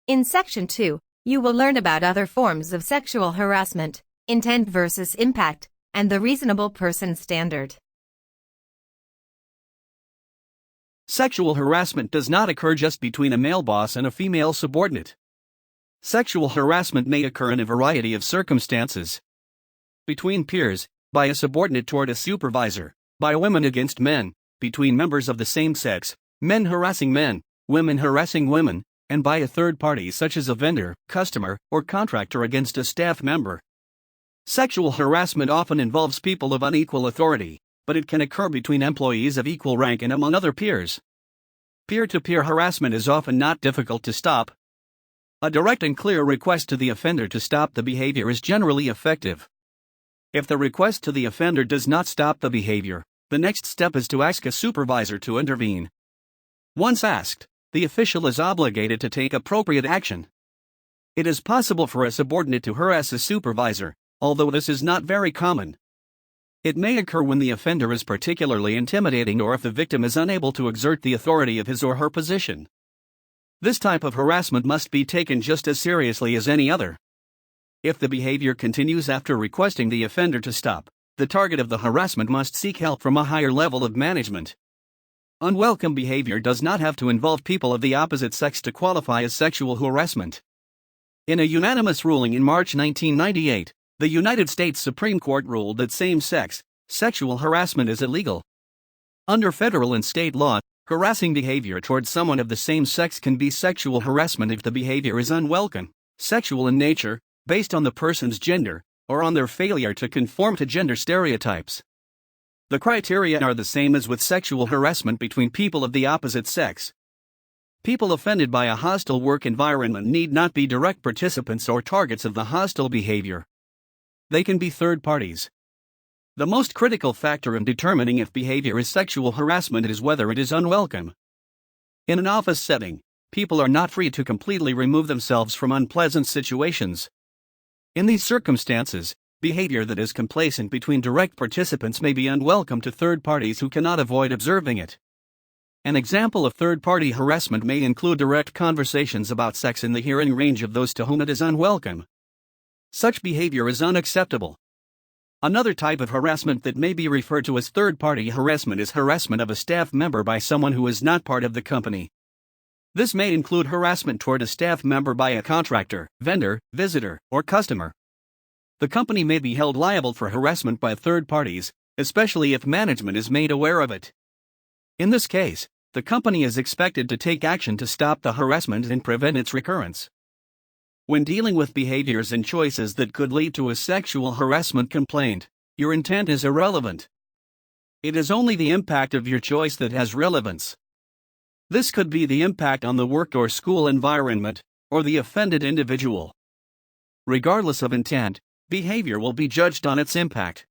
In Section 2, you will learn about other forms of sexual harassment, intent versus impact, and the reasonable person standard. Sexual harassment does not occur just between a male boss and a female subordinate. Sexual harassment may occur in a variety of circumstances. Between peers, by a subordinate toward a supervisor, by women against men, between members of the same sex, men harassing men, women harassing women, and by a third party such as a vendor, customer, or contractor against a staff member. Sexual harassment often involves people of unequal authority, but it can occur between employees of equal rank and among other peers. Peer-to-peer harassment is often not difficult to stop. A direct and clear request to the offender to stop the behavior is generally effective. If the request to the offender does not stop the behavior, the next step is to ask a supervisor to intervene. Once asked, the official is obligated to take appropriate action. It is possible for a subordinate to harass a supervisor, although this is not very common. It may occur when the offender is particularly intimidating or if the victim is unable to exert the authority of his or her position. This type of harassment must be taken just as seriously as any other. If the behavior continues after requesting the offender to stop, the target of the harassment must seek help from a higher level of management. Unwelcome behavior does not have to involve people of the opposite sex to qualify as sexual harassment. In a unanimous ruling in March 1998, the United States Supreme Court ruled that same-sex, sexual harassment is illegal. Under federal and state law, harassing behavior towards someone of the same sex can be sexual harassment if the behavior is unwelcome, sexual in nature, based on the person's gender, or on their failure to conform to gender stereotypes. The criteria are the same as with sexual harassment between people of the opposite sex. People offended by a hostile work environment need not be direct participants or targets of the hostile behavior. They can be third parties. The most critical factor in determining if behavior is sexual harassment is whether it is unwelcome. In an office setting, people are not free to completely remove themselves from unpleasant situations. In these circumstances, behavior that is complacent between direct participants may be unwelcome to third parties who cannot avoid observing it. An example of third-party harassment may include direct conversations about sex in the hearing range of those to whom it is unwelcome. Such behavior is unacceptable. Another type of harassment that may be referred to as third-party harassment is harassment of a staff member by someone who is not part of the company. This may include harassment toward a staff member by a contractor, vendor, visitor, or customer. The company may be held liable for harassment by third parties, especially if management is made aware of it. In this case, the company is expected to take action to stop the harassment and prevent its recurrence. When dealing with behaviors and choices that could lead to a sexual harassment complaint, your intent is irrelevant. It is only the impact of your choice that has relevance. This could be the impact on the work or school environment, or the offended individual. Regardless of intent, behavior will be judged on its impact.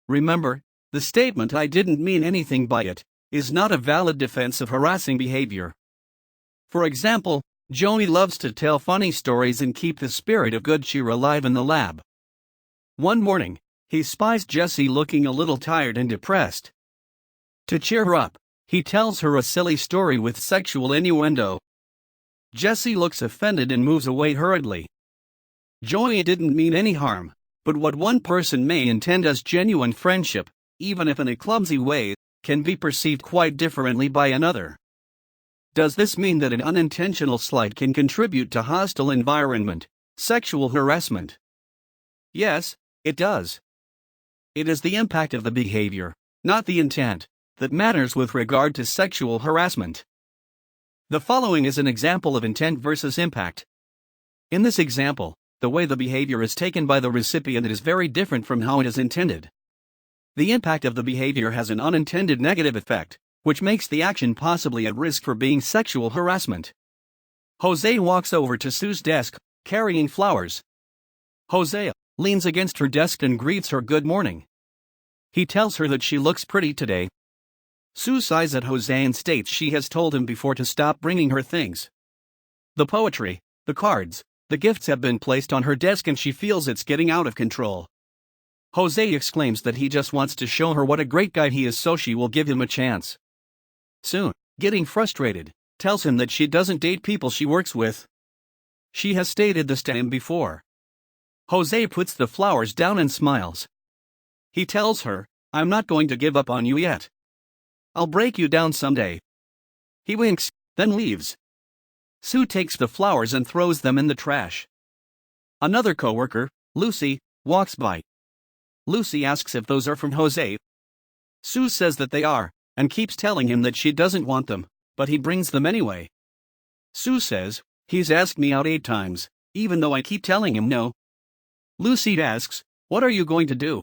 Remember, the statement "I didn't mean anything by it" is not a valid defense of harassing behavior. For example, Joey loves to tell funny stories and keep the spirit of good cheer alive in the lab. One morning, he spies Jessie looking a little tired and depressed. To cheer her up, he tells her a silly story with sexual innuendo. Jessie looks offended and moves away hurriedly. Joey didn't mean any harm, but what one person may intend as genuine friendship, even if in a clumsy way, can be perceived quite differently by another. Does this mean that an unintentional slight can contribute to hostile environment, sexual harassment? Yes, it does. It is the impact of the behavior, not the intent, that matters with regard to sexual harassment. The following is an example of intent versus impact. In this example, the way the behavior is taken by the recipient is very different from how it is intended. The impact of the behavior has an unintended negative effect, which makes the action possibly at risk for being sexual harassment. Jose walks over to Sue's desk, carrying flowers. Jose leans against her desk and greets her good morning. He tells her that she looks pretty today. Sue sighs at Jose and states she has told him before to stop bringing her things. The poetry, the cards, the gifts have been placed on her desk and she feels it's getting out of control. Jose exclaims that he just wants to show her what a great guy he is so she will give him a chance. Sue, getting frustrated, tells him that she doesn't date people she works with. She has stated this to him before. Jose puts the flowers down and smiles. He tells her, "I'm not going to give up on you yet. I'll break you down someday." He winks, then leaves. Sue takes the flowers and throws them in the trash. Another coworker, Lucy, walks by. Lucy asks if those are from Jose. Sue says that they are, and keeps telling him that she doesn't want them, but he brings them anyway. Sue says, "He's asked me out 8 times, even though I keep telling him no." Lucy asks, "What are you going to do?"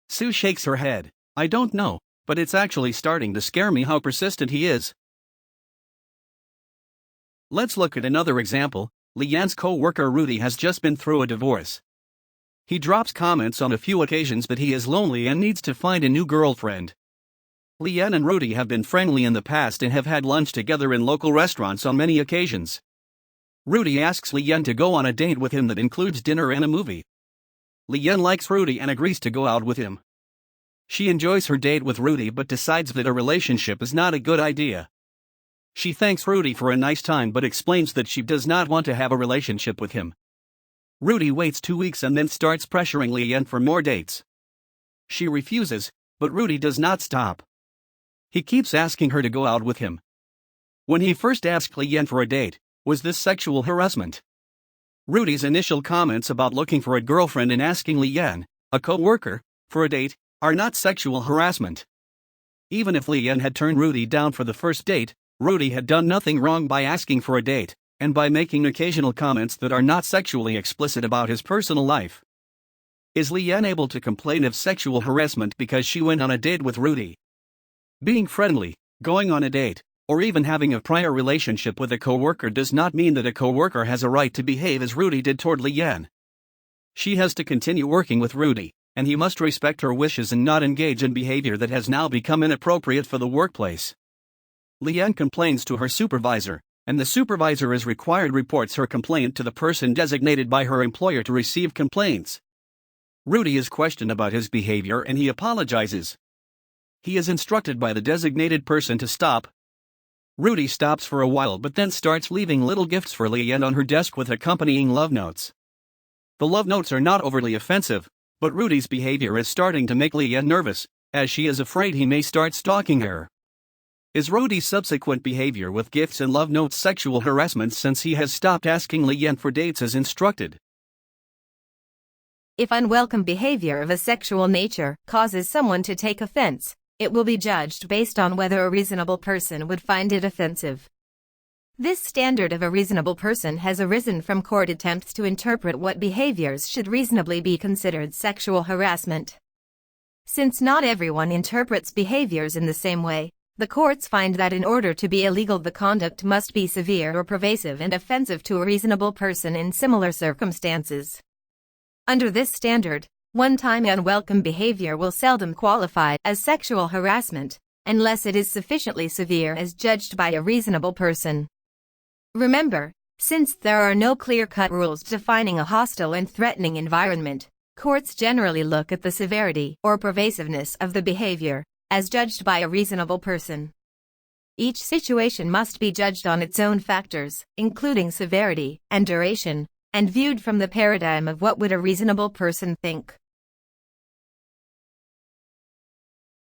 Sue shakes her head, "I don't know, but it's actually starting to scare me how persistent he is." Let's look at another example. Leanne's co-worker Rudy has just been through a divorce. He drops comments on a few occasions that he is lonely and needs to find a new girlfriend. Leanne and Rudy have been friendly in the past and have had lunch together in local restaurants on many occasions. Rudy asks Leanne to go on a date with him that includes dinner and a movie. Leanne likes Rudy and agrees to go out with him. She enjoys her date with Rudy but decides that a relationship is not a good idea. She thanks Rudy for a nice time but explains that she does not want to have a relationship with him. Rudy waits 2 weeks and then starts pressuring Leanne for more dates. She refuses, but Rudy does not stop. He keeps asking her to go out with him. When he first asked Leanne for a date, was this sexual harassment? Rudy's initial comments about looking for a girlfriend and asking Leanne, a co-worker, for a date, are not sexual harassment. Even if Leanne had turned Rudy down for the first date, Rudy had done nothing wrong by asking for a date, and by making occasional comments that are not sexually explicit about his personal life. Is Leanne able to complain of sexual harassment because she went on a date with Rudy? Being friendly, going on a date, or even having a prior relationship with a coworker does not mean that a coworker has a right to behave as Rudy did toward Leanne. She has to continue working with Rudy, and he must respect her wishes and not engage in behavior that has now become inappropriate for the workplace. Leanne complains to her supervisor, and the supervisor as required reports her complaint to the person designated by her employer to receive complaints. Rudy is questioned about his behavior and he apologizes. He is instructed by the designated person to stop. Rudy stops for a while but then starts leaving little gifts for Leanne on her desk with accompanying love notes. The love notes are not overly offensive, but Rudy's behavior is starting to make Leanne nervous, as she is afraid he may start stalking her. Is Rudy's subsequent behavior with gifts and love notes sexual harassment since he has stopped asking Leanne for dates as instructed? If unwelcome behavior of a sexual nature causes someone to take offense, it will be judged based on whether a reasonable person would find it offensive. This standard of a reasonable person has arisen from court attempts to interpret what behaviors should reasonably be considered sexual harassment. Since not everyone interprets behaviors in the same way, the courts find that in order to be illegal the conduct must be severe or pervasive and offensive to a reasonable person in similar circumstances. Under this standard, one-time unwelcome behavior will seldom qualify as sexual harassment, unless it is sufficiently severe as judged by a reasonable person. Remember, since there are no clear-cut rules defining a hostile and threatening environment, courts generally look at the severity or pervasiveness of the behavior, as judged by a reasonable person. Each situation must be judged on its own factors, including severity and duration, and viewed from the paradigm of what would a reasonable person think.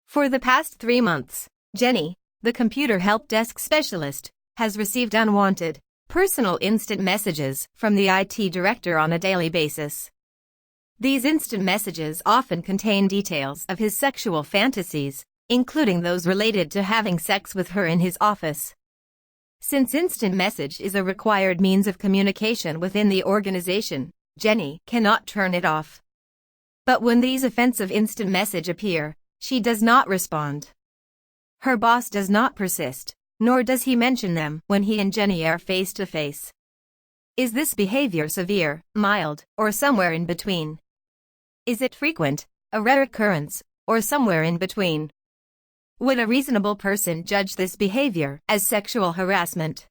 For the past 3 months, Jenny, the computer help desk specialist, has received unwanted, personal instant messages from the IT director on a daily basis. These instant messages often contain details of his sexual fantasies, including those related to having sex with her in his office. Since instant message is a required means of communication within the organization, Jenny cannot turn it off. But when these offensive instant messages appear, she does not respond. Her boss does not persist, nor does he mention them when he and Jenny are face to face. Is this behavior severe, mild, or somewhere in between? Is it frequent, a rare occurrence, or somewhere in between? Would a reasonable person judge this behavior as sexual harassment?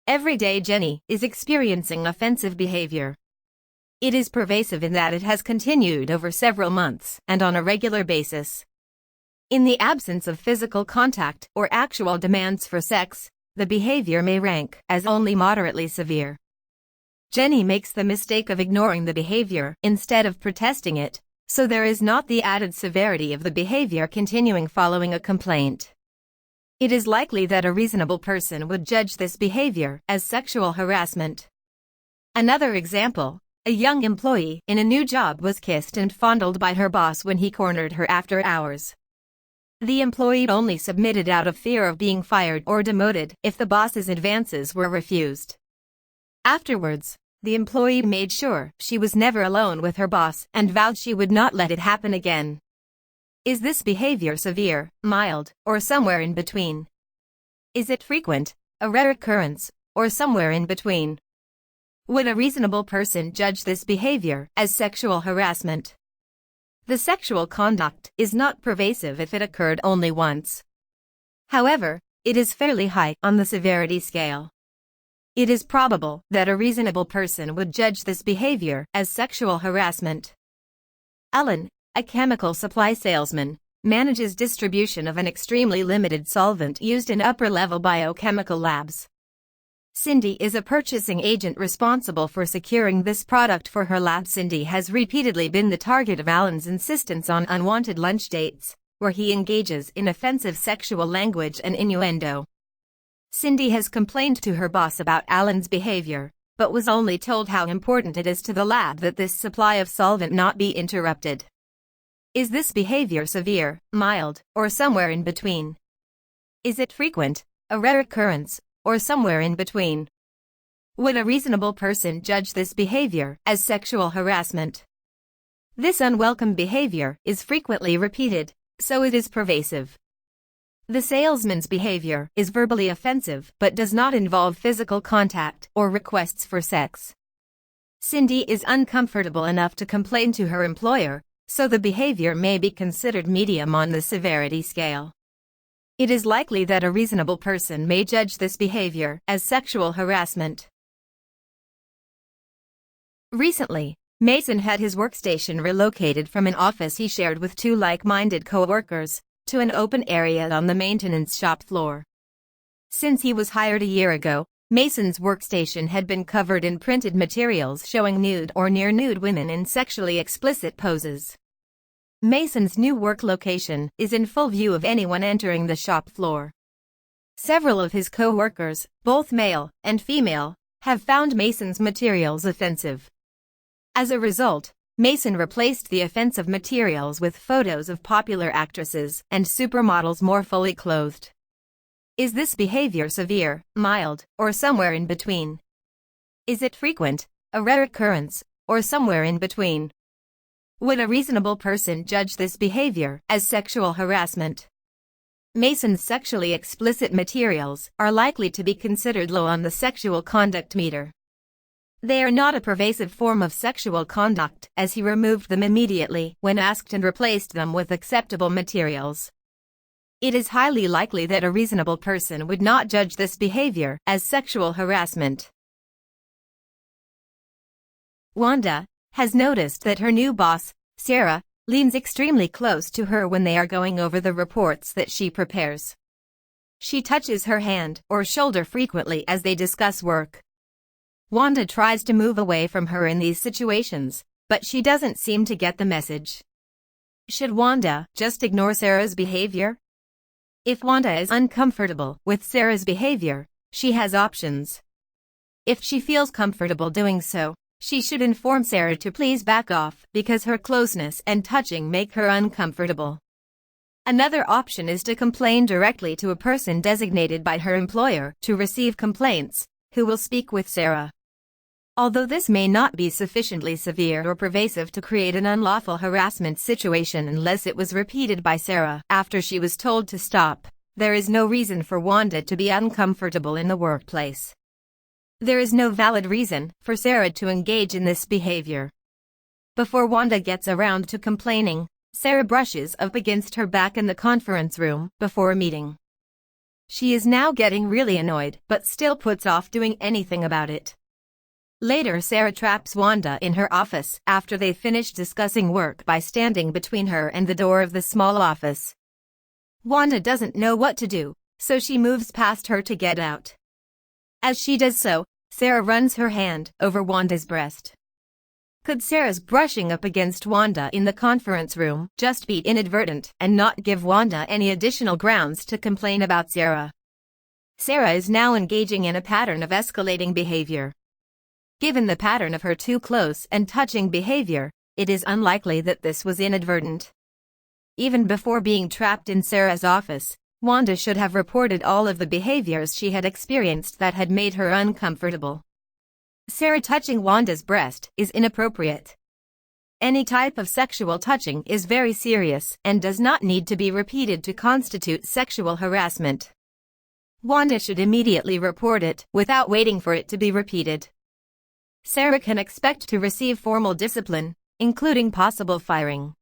Every day Jenny is experiencing offensive behavior. It is pervasive in that it has continued over several months and on a regular basis. In the absence of physical contact or actual demands for sex, the behavior may rank as only moderately severe. Jenny makes the mistake of ignoring the behavior instead of protesting it, so there is not the added severity of the behavior continuing following a complaint. It is likely that a reasonable person would judge this behavior as sexual harassment. Another example, a young employee in a new job was kissed and fondled by her boss when he cornered her after hours. The employee only submitted out of fear of being fired or demoted if the boss's advances were refused. Afterwards, the employee made sure she was never alone with her boss and vowed she would not let it happen again. Is this behavior severe, mild, or somewhere in between? Is it frequent, a rare occurrence, or somewhere in between? Would a reasonable person judge this behavior as sexual harassment? The sexual conduct is not pervasive if it occurred only once. However, it is fairly high on the severity scale. It is probable that a reasonable person would judge this behavior as sexual harassment. Alan, a chemical supply salesman, manages distribution of an extremely limited solvent used in upper-level biochemical labs. Cindy is a purchasing agent responsible for securing this product for her lab. Cindy has repeatedly been the target of Alan's insistence on unwanted lunch dates, where he engages in offensive sexual language and innuendo. Cindy has complained to her boss about Alan's behavior, but was only told how important it is to the lab that this supply of solvent not be interrupted. Is this behavior severe, mild, or somewhere in between? Is it frequent, a rare occurrence, or somewhere in between? Would a reasonable person judge this behavior as sexual harassment? This unwelcome behavior is frequently repeated, so it is pervasive. The salesman's behavior is verbally offensive but does not involve physical contact or requests for sex. Cindy is uncomfortable enough to complain to her employer, so the behavior may be considered medium on the severity scale. It is likely that a reasonable person may judge this behavior as sexual harassment. Recently, Mason had his workstation relocated from an office he shared with two like-minded co-workers to an open area on the maintenance shop floor. Since he was hired a year ago, Mason's workstation had been covered in printed materials showing nude or near-nude women in sexually explicit poses. Mason's new work location is in full view of anyone entering the shop floor. Several of his co-workers, both male and female, have found Mason's materials offensive. As a result, Mason replaced the offensive materials with photos of popular actresses and supermodels more fully clothed. Is this behavior severe, mild, or somewhere in between? Is it frequent, a rare occurrence, or somewhere in between? Would a reasonable person judge this behavior as sexual harassment? Mason's sexually explicit materials are likely to be considered low on the sexual conduct meter. They are not a pervasive form of sexual conduct, as he removed them immediately when asked and replaced them with acceptable materials. It is highly likely that a reasonable person would not judge this behavior as sexual harassment. Wanda has noticed that her new boss, Sarah, leans extremely close to her when they are going over the reports that she prepares. She touches her hand or shoulder frequently as they discuss work. Wanda tries to move away from her in these situations, but she doesn't seem to get the message. Should Wanda just ignore Sarah's behavior? If Wanda is uncomfortable with Sarah's behavior, she has options. If she feels comfortable doing so, she should inform Sarah to please back off because her closeness and touching make her uncomfortable. Another option is to complain directly to a person designated by her employer to receive complaints, who will speak with Sarah. Although this may not be sufficiently severe or pervasive to create an unlawful harassment situation unless it was repeated by Sarah after she was told to stop, there is no reason for Wanda to be uncomfortable in the workplace. There is no valid reason for Sarah to engage in this behavior. Before Wanda gets around to complaining, Sarah brushes up against her back in the conference room before a meeting. She is now getting really annoyed but still puts off doing anything about it. Later, Sarah traps Wanda in her office after they finish discussing work by standing between her and the door of the small office. Wanda doesn't know what to do, so she moves past her to get out. As she does so, Sarah runs her hand over Wanda's breast. Could Sarah's brushing up against Wanda in the conference room just be inadvertent and not give Wanda any additional grounds to complain about Sarah? Sarah is now engaging in a pattern of escalating behavior. Given the pattern of her too close and touching behavior, it is unlikely that this was inadvertent. Even before being trapped in Sarah's office, Wanda should have reported all of the behaviors she had experienced that had made her uncomfortable. Sarah touching Wanda's breast is inappropriate. Any type of sexual touching is very serious and does not need to be repeated to constitute sexual harassment. Wanda should immediately report it without waiting for it to be repeated. Sarah can expect to receive formal discipline, including possible firing.